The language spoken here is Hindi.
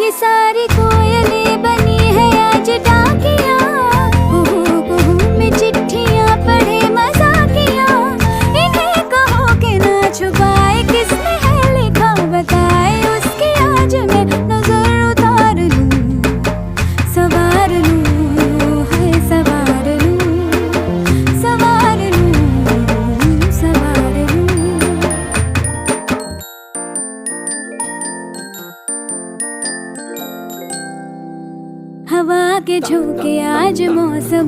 ये सारी कोयलें बनी है आज डाकिया, कुहू में चिट्ठियां पढ़े मजाकिया। इन्हें कहो कि ना छुपाए किसने है लिखा बताए, उसकी आज मैं नजर उतार लूं, सवार लूं, है सवार लूं, सवार लूं, सवार लूं। हवा के झोंके आज मौसम